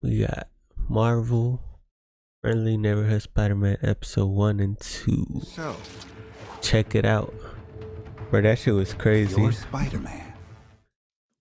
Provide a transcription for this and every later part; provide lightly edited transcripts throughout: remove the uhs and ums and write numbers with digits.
We got Marvel Friendly Neighborhood Spider-Man episode 1 and 2. So, Check it out. Bro, that shit was crazy. you're Spider-Man.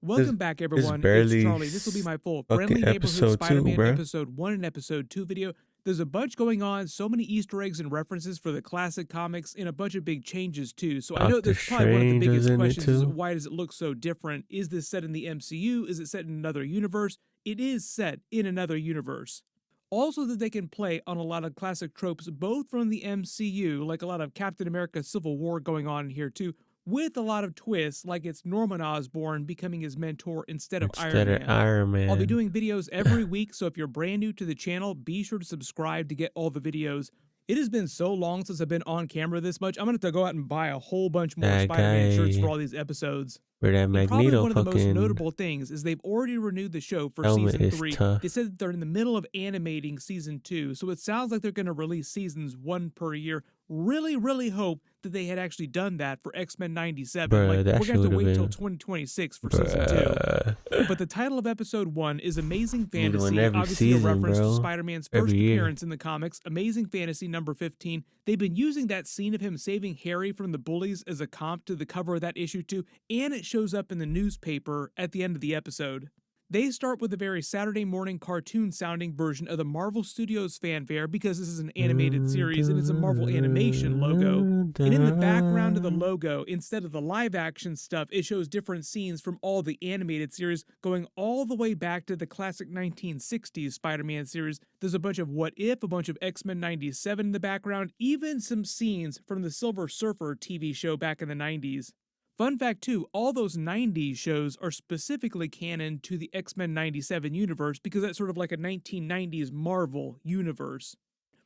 Welcome back, everyone. It's barely Charlie. This will be my full fucking Friendly Neighborhood episode 2, Spider-Man bro. episode 1 and episode 2 video. There's a bunch going on, so many Easter eggs and references for the classic comics, and a bunch of big changes too. So I know Doctor that's probably one of the Strange was biggest in it questions is too. why does it look so different? Is this set in the MCU? Is it set in another universe? It is set in another universe. Also that they can play on a lot of classic tropes, both from the MCU, like a lot of Captain America Civil War going on here too, with a lot of twists, like it's Norman Osborn becoming his mentor instead of Iron Man. I'll be doing videos every week, so if you're brand new to the channel, be sure to subscribe to get all the videos. It has been so long since I've been on camera this much, I'm going to have to go out and buy a whole bunch more Spider-Man shirts for all these episodes. Where that And probably Magneto one of the most fucking notable things is they've already renewed the show for helmet season is 3. tough. They said that they're in the middle of animating season 2, so it sounds like they're going to release seasons 1 per year. Really hope that they had actually done that for X-Men 97. Bruh, like, that we're going to have to wait been... till 2026 for season 2. But the title of episode 1 is Amazing Fantasy, obviously season, a reference bro. to Spider-Man's first appearance in the comics, Amazing Fantasy number 15. They've been using that scene of him saving Harry from the bullies as a comp to the cover of that issue too, and it shows up in the newspaper at the end of the episode. They start with a very Saturday morning cartoon-sounding version of the Marvel Studios fanfare because this is an animated series and it's a Marvel Animation logo. And in the background of the logo, instead of the live-action stuff, it shows different scenes from all the animated series going all the way back to the classic 1960s Spider-Man series. There's a bunch of What If, a bunch of X-Men 97 in the background, even some scenes from the Silver Surfer TV show back in the 90s. Fun fact too, all those 90s shows are specifically canon to the X-Men 97 universe because that's sort of like a 1990s Marvel universe.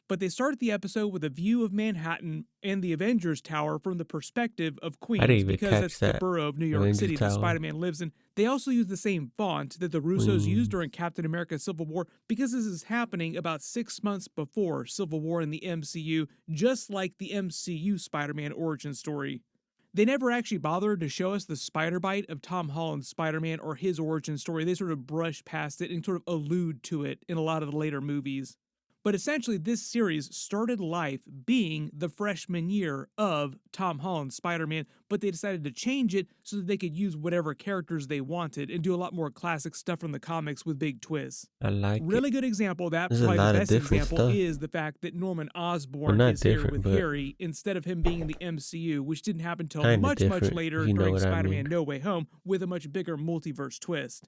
But they start the episode with a view of Manhattan and the Avengers Tower from the perspective of Queens because that's the borough of New York City that Spider-Man lives in. They also use the same font that the Russos used during Captain America Civil War because this is happening about 6 months before Civil War in the MCU, just like the MCU Spider-Man origin story. They never actually bothered to show us the spider bite of Tom Holland's Spider-Man or his origin story. They sort of brush past it and sort of allude to it in a lot of the later movies. But essentially, this series started life being the freshman year of Tom Holland's Spider-Man, but they decided to change it so that they could use whatever characters they wanted and do a lot more classic stuff from the comics with big twists. I like really it. good example of that, There's probably a lot the of best different example stuff. is the fact that Norman Osborn is here with but Harry instead of him being in the MCU, which didn't happen until much later you know during what I Spider-Man mean. No Way Home with a much bigger multiverse twist.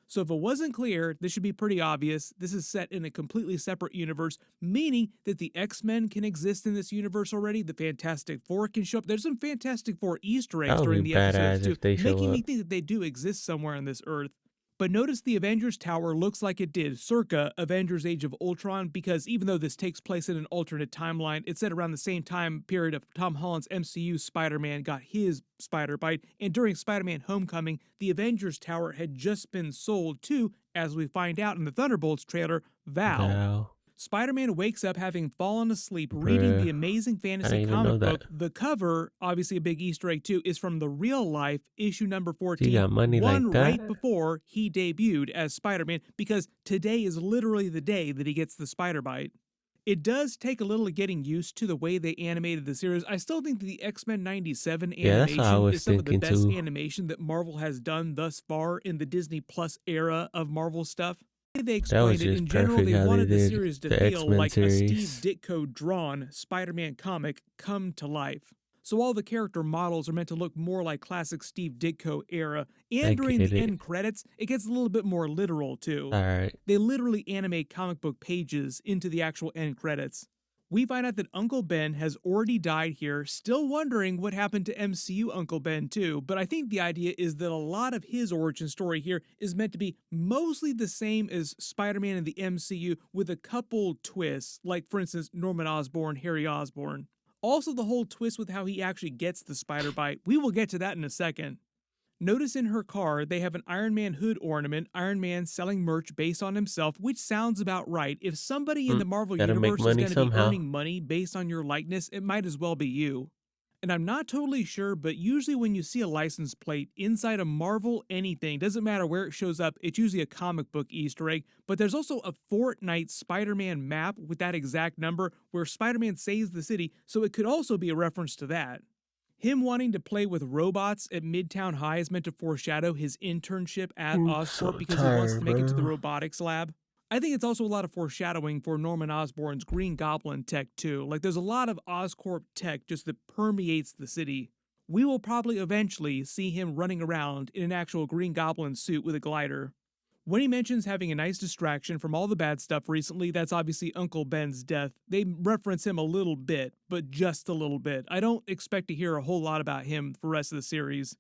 So if it wasn't clear, this should be pretty obvious. This is set in a completely separate universe, meaning that the X-Men can exist in this universe already. The Fantastic Four can show up. There's some Fantastic Four Easter eggs during the episodes too, making me think that they do exist somewhere on this Earth. But notice the Avengers Tower looks like it did circa Avengers Age of Ultron because even though this takes place in an alternate timeline, it's set around the same time period of Tom Holland's MCU Spider-Man got his spider bite, and during Spider-Man Homecoming, the Avengers Tower had just been sold to, as we find out in the Thunderbolts trailer, Val. Spider-Man wakes up having fallen asleep reading the Amazing Fantasy comic book. The cover, obviously a big Easter egg too, is from the real life issue number 14, one right before he debuted as Spider-Man, because today is literally the day that he gets the spider bite. It does take a little getting used to the way they animated the series. I still think that the X-Men 97 animation is some of the best animation that Marvel has done thus far in the Disney Plus era of Marvel stuff. They explained it in general, they wanted the series to feel like a Steve Ditko drawn Spider-Man comic come to life. So all the character models are meant to look more like classic Steve Ditko era, and during the end credits, it gets a little bit more literal too. They literally animate comic book pages into the actual end credits. We find out that Uncle Ben has already died here, still wondering what happened to MCU Uncle Ben too, but I think the idea is that a lot of his origin story here is meant to be mostly the same as Spider-Man in the MCU with a couple twists, like for instance Norman Osborn, Harry Osborn. Also the whole twist with how he actually gets the spider bite, we will get to that in a second. Notice in her car, they have an Iron Man hood ornament, Iron Man selling merch based on himself, which sounds about right. If somebody in the Marvel Universe is going to be earning money based on your likeness, it might as well be you. And I'm not totally sure, but usually when you see a license plate inside a Marvel anything, doesn't matter where it shows up, it's usually a comic book Easter egg. But there's also a Fortnite Spider-Man map with that exact number where Spider-Man saves the city, so it could also be a reference to that. Him wanting to play with robots at Midtown High is meant to foreshadow his internship at I'm Oscorp so because he wants to tired, make it to the bro. robotics lab. I think it's also a lot of foreshadowing for Norman Osborn's Green Goblin tech too. Like there's a lot of Oscorp tech just that permeates the city. We will probably eventually see him running around in an actual Green Goblin suit with a glider. When he mentions having a nice distraction from all the bad stuff recently, that's obviously Uncle Ben's death. They reference him a little bit, but just a little bit. I don't expect to hear a whole lot about him for the rest of the series.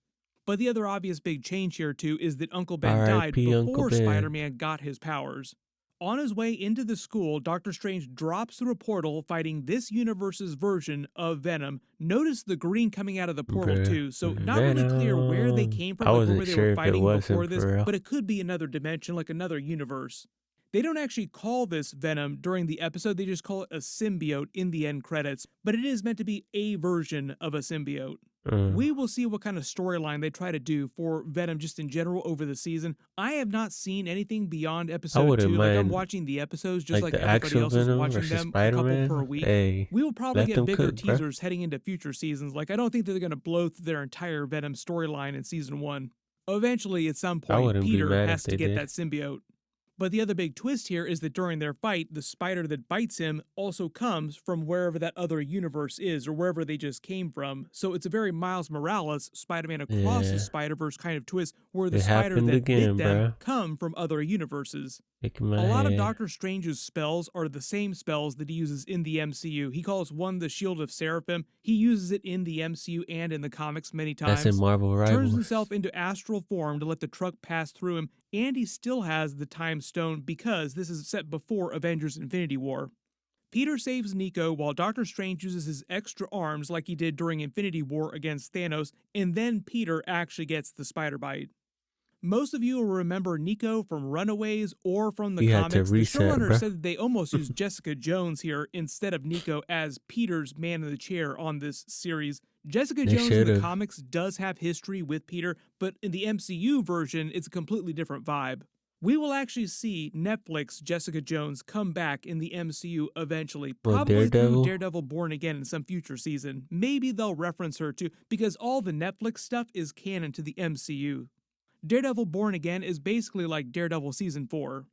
But the other obvious big change here too is that Uncle Ben died R.I.P. Uncle before Ben. Spider-Man got his powers. On his way into the school, Doctor Strange drops through a portal fighting this universe's version of Venom. Notice the green coming out of the portal Bruh. too, so not really clear where they Venom. came I from, like wasn't where they were sure if it fighting was him before this, for real. but it could be another dimension, like another universe. They don't actually call this Venom during the episode, they just call it a symbiote in the end credits, but it is meant to be a version of a symbiote. We will see what kind of storyline they try to do for Venom just in general over the season. I have not seen anything beyond I episode wouldn't 2. Like I'm mind watching the episodes just like like the everybody actual else is Venom watching versus them, a couple per Spider-Man. week. Hey, We will probably let get them bigger cook, bro. teasers heading into future seasons. Like I don't think they're going to blow through their entire Venom storyline in season 1. Eventually, at some I point, wouldn't be Peter mad if has to they get did. that symbiote. But the other big twist here is that during their fight, the spider that bites him also comes from wherever that other universe is, or wherever they just came from. So it's a very Miles Morales, Spider-Man across the Yeah, Spider-Verse kind of twist, where the it spider happened that bit again, them bro. come from other universes. Shaking A my lot of head. Doctor Strange's spells are the same spells that he uses in the MCU. He calls one the Shield of Seraphim. He uses it in the MCU and in the comics many That's in times. Marvel Turns Rivals. himself into astral form to let the truck pass through him, and he still has the Time Stone because this is set before Avengers Infinity War. Peter saves Nico while Doctor Strange uses his extra arms like he did during Infinity War against Thanos, and then Peter actually gets the spider bite. Most of you will remember Nico from Runaways or from the He had to comics. The reset, showrunner bro. said that they almost used Jessica Jones here instead of Nico as Peter's man in the chair on this series. Jessica They Jones in should the have. comics does have history with Peter, but in the MCU version, it's a completely different vibe. We will actually see Netflix Jessica Jones come back in the MCU eventually, Well, probably through Daredevil. Daredevil Born Again in some future season. Maybe they'll reference her too, because all the Netflix stuff is canon to the MCU. Daredevil Born Again is basically like Daredevil Season 4.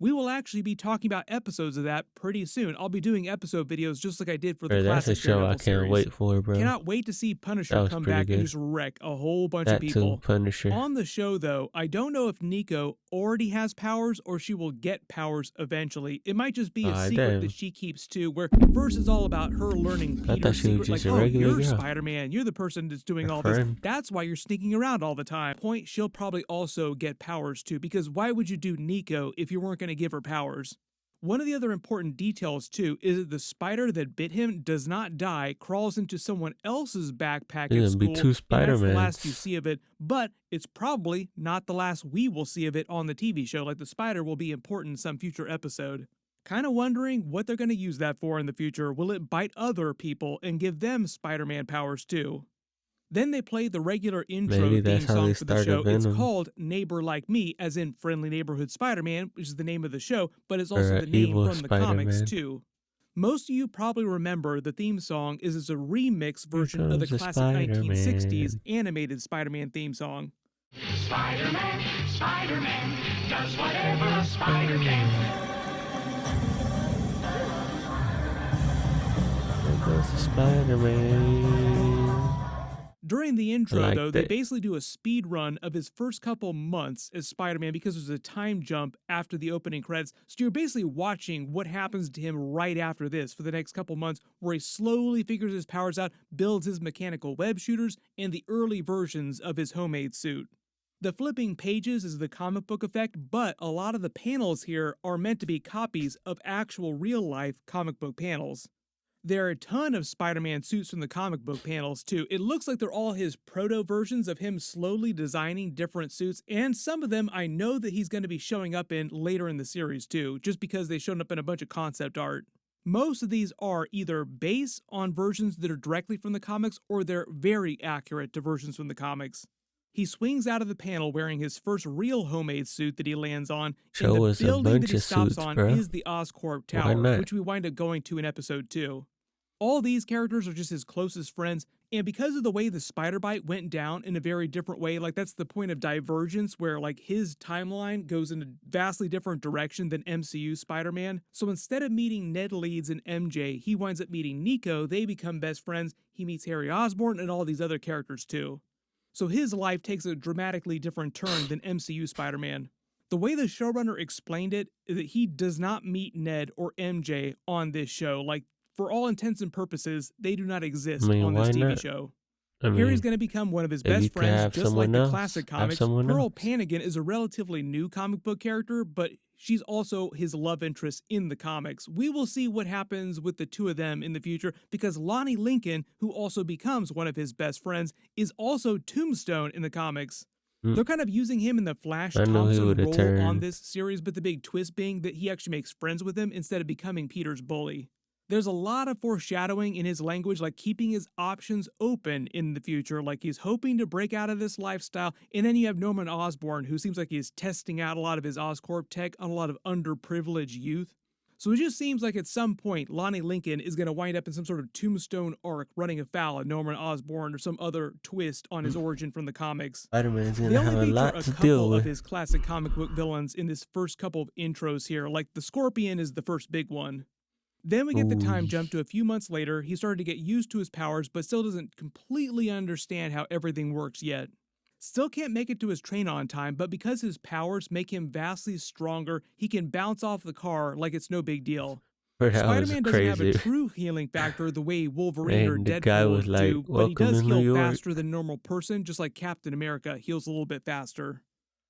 We will actually be talking about episodes of that pretty soon. I'll be doing episode videos just like I did for the Bro, that's a classic show I Daredevil can't series. wait for, bro. Cannot wait to see Punisher That was come pretty back and good. just wreck a whole bunch of That too, people. Punisher. On the show, though, I don't know if Nico already has powers or she will get powers eventually. It might just be a secret that Damn. she keeps too, where first is all about her learning I thought Peter's she was secret, like, just a oh, regular you're girl. Spider-Man, you're the person that's doing Her all this. friend. That's why you're sneaking around all the time. Point, she'll probably also get powers too, because why would you do Nico if you weren't going to give her powers? One of the other important details, too, is that the spider that bit him does not die, crawls into someone else's backpack There's at gonna be school, two and that's the last you Spider-Mans. see of it, but it's probably not the last we will see of it on the TV show, like the spider will be important in some future episode. Kind of wondering what they're going to use that for in the future. Will it bite other people and give them Spider-Man powers, too? Then they play the regular intro Maybe theme that's how song they for the started show. It's Venom. called Neighbor Like Me, as in Friendly Neighborhood Spider-Man, which is the name of the show, but it's also Or the name Evil from the comics Spider-Man. too. Most of you probably remember the theme song is a remix Here version of the comes the classic 1960s Spider-Man. animated Spider-Man theme song. Spider-Man, Spider-Man, does whatever a spider can. There goes the Spider-Man. During the intro, like though, they that. basically do a speed run of his first couple months as Spider-Man because there's a time jump after the opening credits. So you're basically watching what happens to him right after this for the next couple months, where he slowly figures his powers out, builds his mechanical web shooters, and the early versions of his homemade suit. The flipping pages is the comic book effect, but a lot of the panels here are meant to be copies of actual real-life comic book panels. There are a ton of Spider-Man suits from the comic book panels, too. It looks like they're all his proto versions of him slowly designing different suits, and some of them I know that he's going to be showing up in later in the series, too, just because they showed up in a bunch of concept art. Most of these are either based on versions that are directly from the comics or they're very accurate to versions from the comics. He swings out of the panel wearing his first real homemade suit that he lands on, and the Show us a building that bunch he of stops suits, on bro. is the Oscorp Why Tower, not? which we wind up going to in episode 2. All these characters are just his closest friends, and because of the way the spider bite went down in a very different way, like that's the point of divergence where like his timeline goes in a vastly different direction than MCU Spider-Man. So instead of meeting Ned Leeds and MJ, he winds up meeting Nico, they become best friends, he meets Harry Osborn and all these other characters too. So his life takes a dramatically different turn than MCU Spider-Man. The way the showrunner explained it is that he does not meet Ned or MJ on this show. Like, for all intents and purposes, they do not I exist mean, on this why TV not? show. I Harry's mean, going to become one of his if you best could friends, have just like someone the else, classic have comics. someone Pearl else. Panigan is a relatively new comic book character, but she's also his love interest in the comics. We will see what happens with the two of them in the future because Lonnie Lincoln, who also becomes one of his best friends, is also Tombstone in the comics. Mm, They're kind of using him in the Flash I know he Thompson would have role on turned. this series, but the big twist being that he actually makes friends with him instead of becoming Peter's bully. There's a lot of foreshadowing in his language, like keeping his options open in the future, like he's hoping to break out of this lifestyle. And then you have Norman Osborn, who seems like he's testing out a lot of his Oscorp tech on a lot of underprivileged youth. So it just seems like at some point, Lonnie Lincoln is going to wind up in some sort of Tombstone arc running afoul of Norman Osborn or some other twist on his origin from the comics. Spider-Man's They gonna have only a feature lot a to deal couple of with. his classic comic book villains in this first couple of intros here, like the Scorpion is the first big one. Then we get the time Ooh, jump to a few months later. He started to get used to his powers, but still doesn't completely understand how everything works yet. Still can't make it to his train on time, but because his powers make him vastly stronger, he can bounce off the car like it's no big deal. bro, that was Spider-Man doesn't have a crazy. true healing factor the way Wolverine or And the guy was Deadpool like, do, but he "Welcome does to New heal York." faster than a normal person, just like Captain America heals a little bit faster.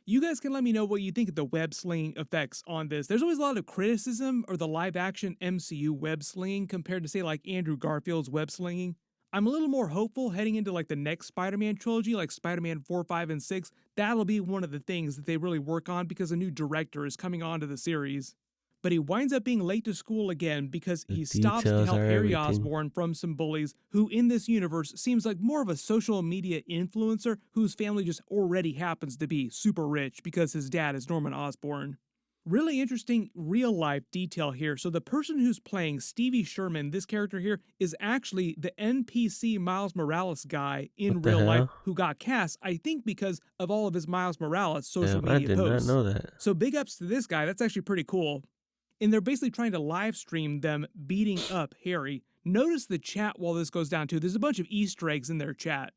You guys can let me know what you think of the web slinging effects on this. There's always a lot of criticism of the live action MCU web slinging compared to, say, like Andrew Garfield's web slinging. I'm a little more hopeful heading into like the next Spider-Man trilogy, like Spider-Man 4, 5, and 6. That'll be one of the things that they really work on because a new director is coming on to the series. But he winds up being late to school again because The he stops to details help are Harry everything. Osborn from some bullies who in this universe seems like more of a social media influencer whose family just already happens to be super rich because his dad is Norman Osborn. Really interesting real life detail here. So the person who's playing Stevie Sherman, this character here, is actually the NPC Miles Morales guy in What the real life hell? who got cast, I think because of all of his Miles Morales social Damn, I media did not posts. know that. So big ups to this guy. That's actually pretty cool. And they're basically trying to live stream them beating up Harry. Notice the chat while this goes down too. There's a bunch of Easter eggs in their chat.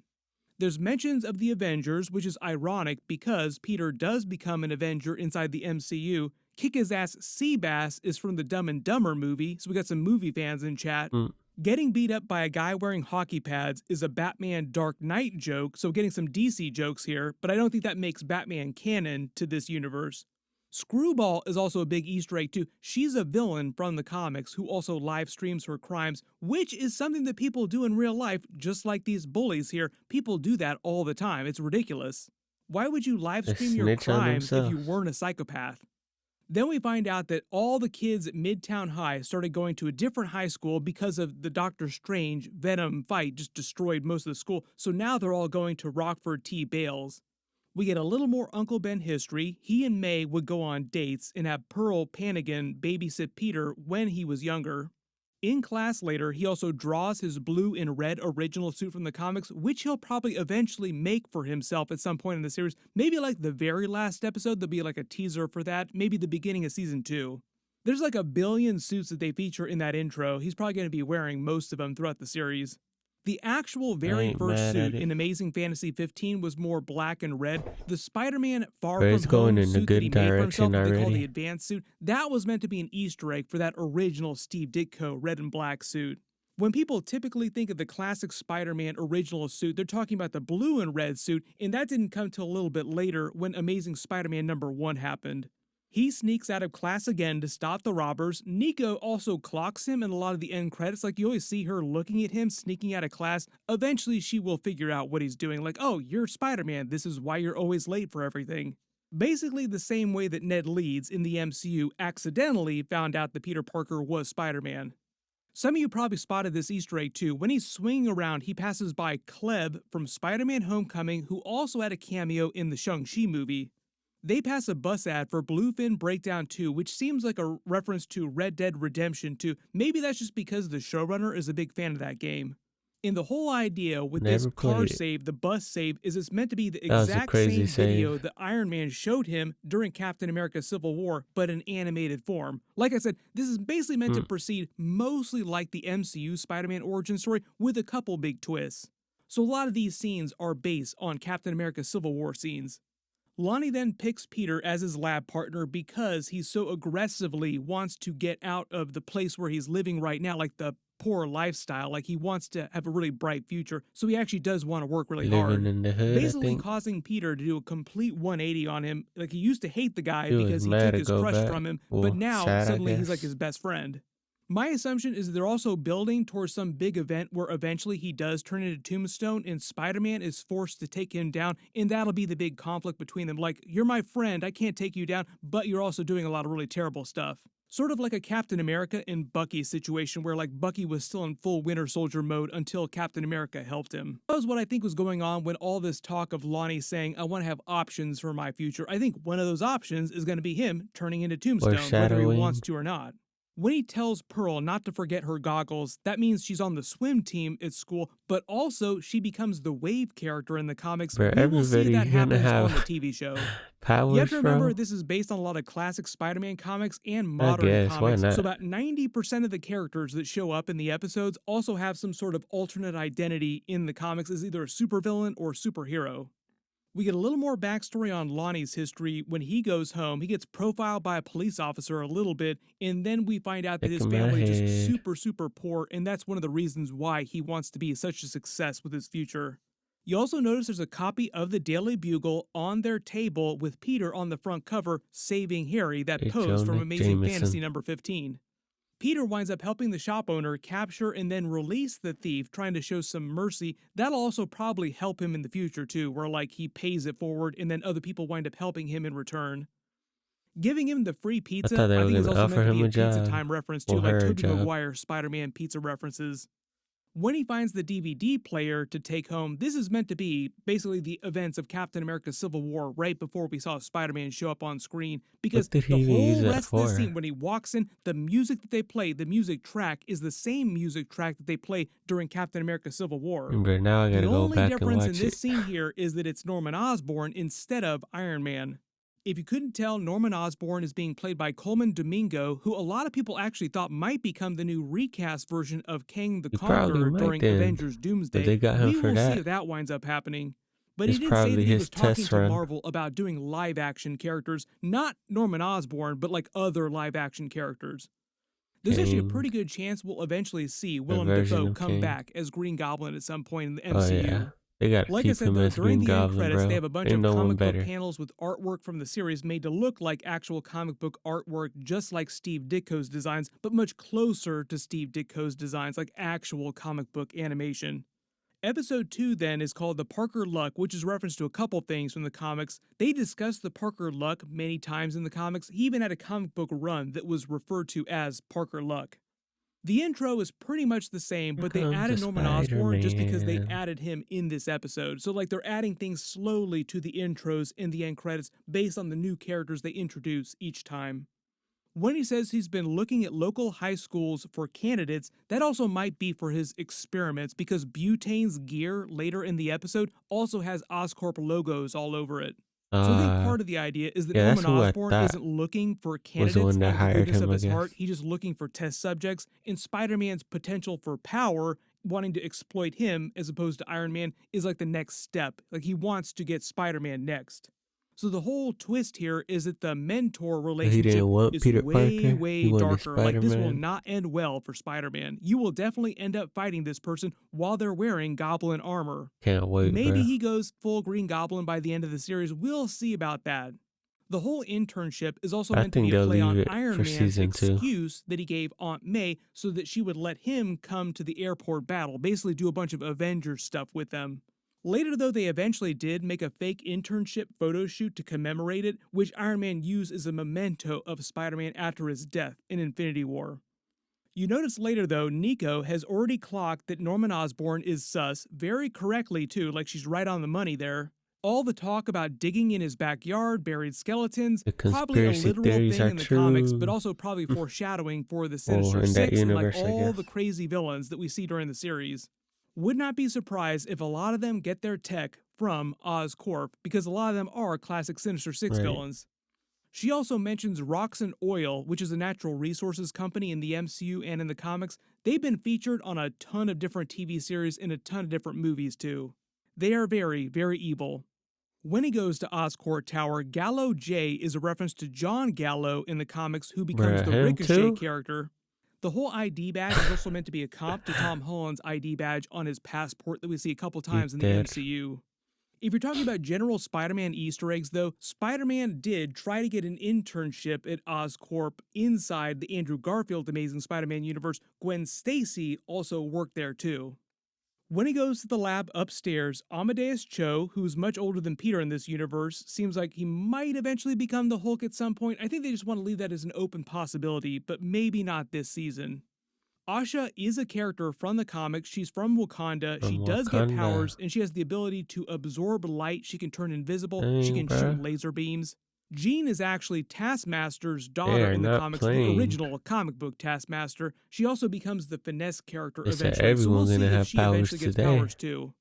There's mentions of the Avengers, which is ironic because Peter does become an Avenger inside the MCU. Kick his ass Seabass is from the Dumb and Dumber movie, so we got some movie fans in chat. Mm. Getting beat up by a guy wearing hockey pads is a Batman Dark Knight joke, so getting some DC jokes here, but I don't think that makes Batman canon to this universe. Screwball is also a big Easter egg too. She's a villain from the comics who also live streams her crimes, which is something that people do in real life, just like these bullies here. People do that all the time. It's ridiculous. Why would you live They stream your snitch on crimes if you themselves. weren't a psychopath? Then we find out that all the kids at Midtown High started going to a different high school because of the Doctor Strange Venom fight just destroyed most of the school. So now they're all going to Rockford T. Bales. We get a little more Uncle Ben history. He and May would go on dates and have Pearl Panigan babysit Peter when he was younger. In class later, he also draws his blue and red original suit from the comics, which he'll probably eventually make for himself at some point in the series. Maybe like the very last episode, there'll be like a teaser for that. Maybe the beginning of season 2. There's like a billion suits that they feature in that intro. He's probably going to be wearing most of them throughout the series. The actual I very ain't first mad at suit it. in Amazing Fantasy 15 was more black and red. The Spider-Man Far Bro, From it's going Home in a suit that he good made for himself, direction that they call the already. advanced suit, that was meant to be an Easter egg for that original Steve Ditko red and black suit. When people typically think of the classic Spider-Man original suit, they're talking about the blue and red suit, and that didn't come till a little bit later when Amazing Spider-Man #1 happened. He sneaks out of class again to stop the robbers. Nico also clocks him in a lot of the end credits. Like, you always see her looking at him, sneaking out of class. Eventually, she will figure out what he's doing. Like, oh, you're Spider-Man. This is why you're always late for everything. Basically the same way that Ned Leeds in the MCU accidentally found out that Peter Parker was Spider-Man. Some of you probably spotted this Easter egg too. When he's swinging around, he passes by Kleb from Spider-Man Homecoming, who also had a cameo in the Shang-Chi movie. They pass a bus ad for Bluefin Breakdown 2, which seems like a reference to Red Dead Redemption 2. Maybe that's just because the showrunner is a big fan of that game. And the whole idea with this Never car played it. save, the bus save, is it's meant to be the That was a exact crazy same video save. that Iron Man showed him during Captain America Civil War, but in animated form. Like I said, this is basically meant to proceed mostly like the MCU Spider-Man origin story with a couple big twists. So a lot of these scenes are based on Captain America Civil War scenes. Lonnie then picks Peter as his lab partner because he so aggressively wants to get out of the place where he's living right now, like the poor lifestyle. Like he wants to have a really bright future, so he actually does want to work really Living hard. in the hood, I Basically think. causing Peter to do a complete 180 on him. Like he used to hate the guy He was because he mad took to his go crush back. from him, Well, but now sad, I suddenly he's like guess. his best friend. My assumption is that they're also building towards some big event where eventually he does turn into Tombstone and Spider-Man is forced to take him down, and that'll be the big conflict between them. Like, you're my friend, I can't take you down, but you're also doing a lot of really terrible stuff. Sort of like a Captain America and Bucky situation where like Bucky was still in full Winter Soldier mode until Captain America helped him. That was what I think was going on when all this talk of Lonnie saying, I want to have options for my future. I think one of those options is going to be him turning into Tombstone, whether he wants Foreshadowing. to or not. When he tells Pearl not to forget her goggles, that means she's on the swim team at school, but also she becomes the wave character in the comics. Bro, We will see everybody that gonna happens on the have TV show. You powers, have to remember bro. this is based on a lot of classic Spider-Man comics and I modern guess, why comics, not? so about 90% of the characters that show up in the episodes also have some sort of alternate identity in the comics as either a supervillain or superhero. We get a little more backstory on Lonnie's history. When he goes home, he gets profiled by a police officer a little bit, and then we find out that his Shaking my family is just head. super poor, and that's one of the reasons why he wants to be such a success with his future. You also notice there's a copy of the Daily Bugle on their table with Peter on the front cover saving Harry, that Hey, pose from Jonah Amazing Fantasy Jameson. number 15. Peter winds up helping the shop owner capture and then release the thief, trying to show some mercy. That'll also probably help him in the future too, where like he pays it forward and then other people wind up helping him in return. Giving him the free I pizza, thought they I were think is gonna also meant offer to him be a a Pizza job. Time reference Or too, like her a Tobey job. Maguire Spider-Man pizza references. When he finds the DVD player to take home, this is meant to be basically the events of Captain America Civil War right before we saw Spider-Man show up on screen, because What did he the even use whole that rest of the scene, for? when he walks in, the music that they play, the music track, is the same music track that they play during Captain America Civil War. Remember, now I The gotta go only back and difference in watch this it. scene here is that it's Norman Osborn instead of Iron Man. If you couldn't tell, Norman Osborn is being played by Coleman Domingo, who a lot of people actually thought might become the new recast version of Kang the You probably Conqueror might during then. Avengers But Doomsday. they got him We for will see that. if that winds up happening. But It's he did say probably that he his was talking test to run. Marvel about doing live action characters, not Norman Osborn, but like other live action characters. There's actually a Kang. pretty good chance we'll eventually see A Willem version Dafoe of come Kang. back as Green Goblin at some point in the Oh MCU. yeah. They gotta Like I keep said him though, as during Green the end Goblin, credits, they bro. have a bunch Ain't of no one comic book better. panels with artwork from the series made to look like actual comic book artwork, just like Steve Ditko's designs, but much closer to Steve Ditko's designs, like actual comic book animation. Episode 2 then is called The Parker Luck, which is reference to a couple things from the comics. They discussed the Parker Luck many times in the comics. He even had a comic book run that was referred to as Parker Luck. The intro is pretty much the same, Here but they comes added the Norman Osborn just because they Spider-Man. added him in this episode. So like they're adding things slowly to the intros and the end credits based on the new characters they introduce each time. When he says he's been looking at local high schools for candidates, that also might be for his experiments because Butane's gear later in the episode also has Oscorp logos all over it. So I think part of the idea is that Yeah, that's Norman who I Osborn thought isn't looking for was the candidates one that out of the hired goodness him, of I his heart. guess. He's just looking for test subjects, and Spider-Man's potential for power, wanting to exploit him as opposed to Iron Man, is like the next step. Like he wants to get Spider-Man next. So the whole twist here is that the mentor But he relationship didn't want is Peter way, Parker. He way wanted darker. Like this will Spider-Man. not end well for Spider-Man. You will definitely end up fighting this person while they're wearing Goblin armor. Can't wait, Maybe bro. he goes full Green Goblin by the end of the series. We'll see about that. The whole internship is also I meant to think be a they'll play on leave it Iron for Man's season 2. excuse that he gave Aunt May so that she would let him come to the airport battle, basically do a bunch of Avengers stuff with them. Later, though, they eventually did make a fake internship photo shoot to commemorate it, which Iron Man used as a memento of Spider-Man after his death in Infinity War. You notice later, though, Nico has already clocked that Norman Osborn is sus, very correctly, too, like she's right on the money there. All the talk about digging in his backyard, buried skeletons, The probably a conspiracy literal theories thing are in the comics, but true. also probably foreshadowing for the Well, Sinister in that Six and like universe, I all guess. the crazy villains that we see during the series. Would not be surprised if a lot of them get their tech from Oscorp, because a lot of them are classic Sinister Six Right. villains. She also mentions Roxxon Oil, which is a natural resources company in the MCU and in the comics. They've been featured on a ton of different TV series and a ton of different movies too. They are very, very evil. When he goes to Oscorp Tower, Gallo J is a reference to John Gallo in the comics, who becomes Bruh, the him Ricochet too? character. The whole ID badge is also meant to be a comp to Tom Holland's ID badge on his passport that we see a couple He times in the dead. MCU. If you're talking about general Spider-Man Easter eggs, though, Spider-Man did try to get an internship at Oscorp inside the Andrew Garfield Amazing Spider-Man universe. Gwen Stacy also worked there too. When he goes to the lab upstairs, Amadeus Cho, who's much older than Peter in this universe, seems like he might eventually become the Hulk at some point. I think they just want to leave that as an open possibility, but maybe not this season. Asha is a character from the comics. She's from Wakanda. She From does get Wakanda. powers, and she has the ability to absorb light. She can turn invisible. She Dang, can shoot bruh. laser beams. Jean is actually Taskmaster's They daughter are in the not comics, playing. the original comic book Taskmaster. She also becomes the finesse character They said eventually, so we'll everyone's see gonna if have she powers eventually gets today. powers too.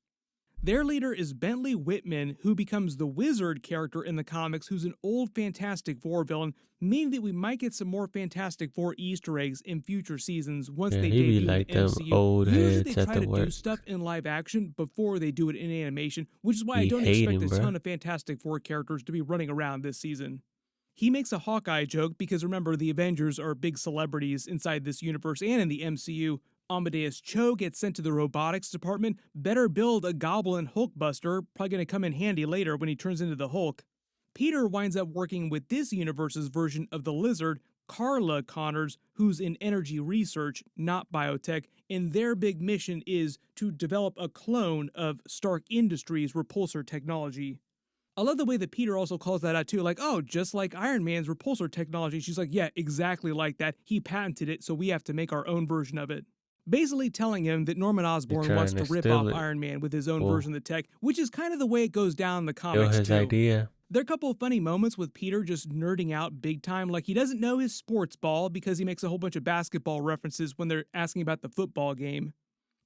Their leader is Bentley Whitman, who becomes the Wizard character in the comics, who's an old Fantastic Four villain, meaning that we might get some more Fantastic Four Easter eggs in future seasons once Yeah, they he be debut like in the them MCU. old Usually heads they at try the to do work. stuff in live action before they do it in animation, which is why I Be don't expect hating, a bruh. ton of Fantastic Four characters to be running around this season. He makes a Hawkeye joke because remember, the Avengers are big celebrities inside this universe and in the MCU. Amadeus Cho gets sent to the robotics department. Better build a goblin Hulkbuster, probably going to come in handy later when he turns into the Hulk. Peter winds up working with this universe's version of the Lizard, Carla Connors, who's in energy research, not biotech, and their big mission is to develop a clone of Stark Industries' repulsor technology. I love the way that Peter also calls that out too, like, oh, just like Iron Man's repulsor technology. She's like, yeah, exactly like that. He patented it, so we have to make our own version of it. Basically telling him that Norman Osborn wants trying to to rip steal off it. Iron Man with his own Cool. version of the tech, which is kind of the way it goes down in the Steal comics his too. idea. There are a couple of funny moments with Peter just nerding out big time, like he doesn't know his sports ball because he makes a whole bunch of basketball references when they're asking about the football game.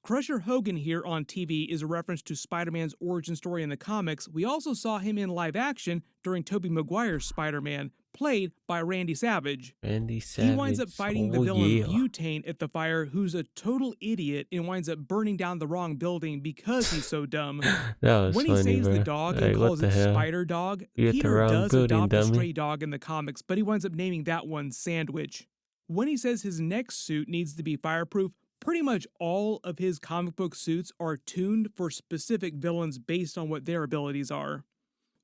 Crusher Hogan here on TV is a reference to Spider-Man's origin story in the comics. We also saw him in live action during Tobey Maguire's Spider-Man, played by Randy Savage. Randy Savage. He winds up fighting the Oh, villain yeah. Butane at the fire, who's a total idiot and winds up burning down the wrong building because he's so dumb. That was When he funny, saves bro. the dog Like, and what calls the it hell? Spider Dog, You at the Peter wrong does building, adopt a dummy. stray dog in the comics, but he winds up naming that one Sandwich. When he says his next suit needs to be fireproof, pretty much all of his comic book suits are tuned for specific villains based on what their abilities are.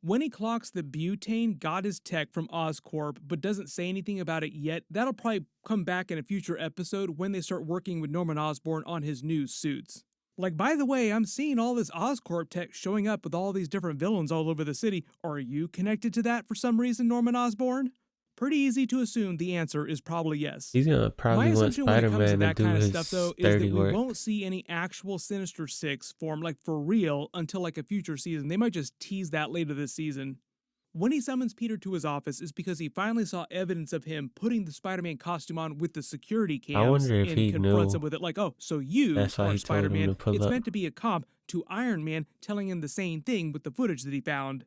When he clocks that Butane got his tech from Oscorp but doesn't say anything about it yet, that'll probably come back in a future episode when they start working with Norman Osborn on his new suits. Like, by the way, I'm seeing all this Oscorp tech showing up with all these different villains all over the city. Are you connected to that for some reason, Norman Osborn? Pretty easy to assume the answer is probably yes. He's gonna My probably want assumption when it comes to Spider-Man to that do kind of his stuff, though, is that dirty we work. won't see any actual Sinister Six form, like for real, until like a future season. They might just tease that later this season. When he summons Peter to his office is because he finally saw evidence of him putting the Spider-Man costume on with the security I cams wonder if and he confronts knew. him with it like, oh, so you That's why are he told him Spider-Man. to pull It's up. meant to be a comp to Iron Man telling him the same thing with the footage that he found.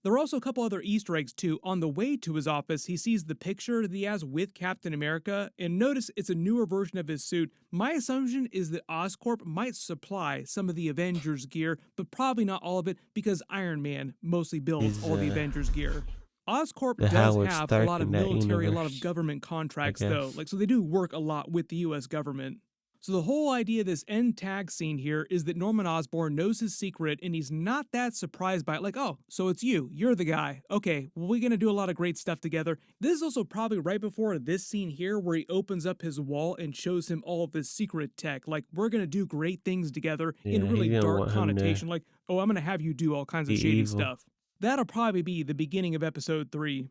There are also a couple other Easter eggs too. On the way to his office, he sees the picture that he has with Captain America, and notice it's a newer version of his suit. My assumption is that Oscorp might supply some of the Avengers gear, but probably not all of it because Iron Man mostly builds He's, all the Avengers gear. Oscorp the does Howard have a Stark lot of in that military, a lot of universe, government contracts I though, guess. like so they do work a lot with the US government. So the whole idea of this end tag scene here is that Norman Osborn knows his secret and he's not that surprised by it. Like, oh, so it's you. You're the guy. Okay, well, we're going to do a lot of great stuff together. This is also probably right before this scene here where he opens up his wall and shows him all of this secret tech. Like, we're going to do great things together in a Yeah, really he's gonna dark want him to connotation. Like, oh, I'm going to have you do all kinds of be shady evil. stuff. That'll probably be the beginning of episode 3.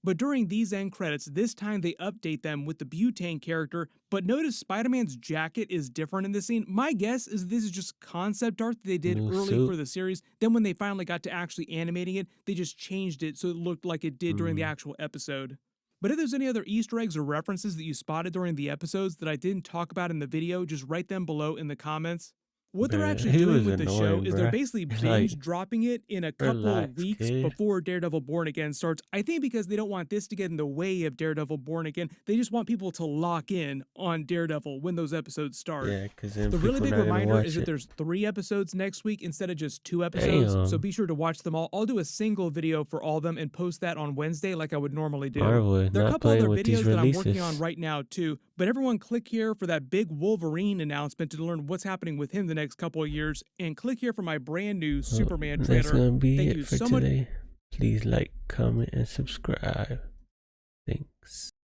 But during these end credits, this time they update them with the butane character, but notice Spider-Man's jacket is different in this scene. My guess is this is just concept art that they did New early suit. for the series. Then when they finally got to actually animating it, they just changed it so it looked like it did during the actual episode. But if there's any other Easter eggs or references that you spotted during the episodes that I didn't talk about in the video, just write them below in the comments. What they're Bruh, actually he doing was with the show annoying, is they're bruh. basically It's binge like, dropping it in a couple relax, weeks kid. before Daredevil Born Again starts. I think because they don't want this to get in the way of Daredevil Born Again. They just want people to lock in on Daredevil when those episodes start. Yeah, because then The really people big not gonna reminder watch is that it. there's 3 episodes next week instead of just 2 episodes, so Damn. be sure to watch them all. I'll do a single video for all of them and post that on Wednesday like I would normally do. Marvel is There are a not couple other playing with these videos that I'm working on releases. right now too, but everyone click here for that big Wolverine announcement to learn what's happening with him the next couple of years, and click here for my brand new Superman Well, that's trailer. gonna be Thank it you for so much. today. Please like, comment, and subscribe. Thanks.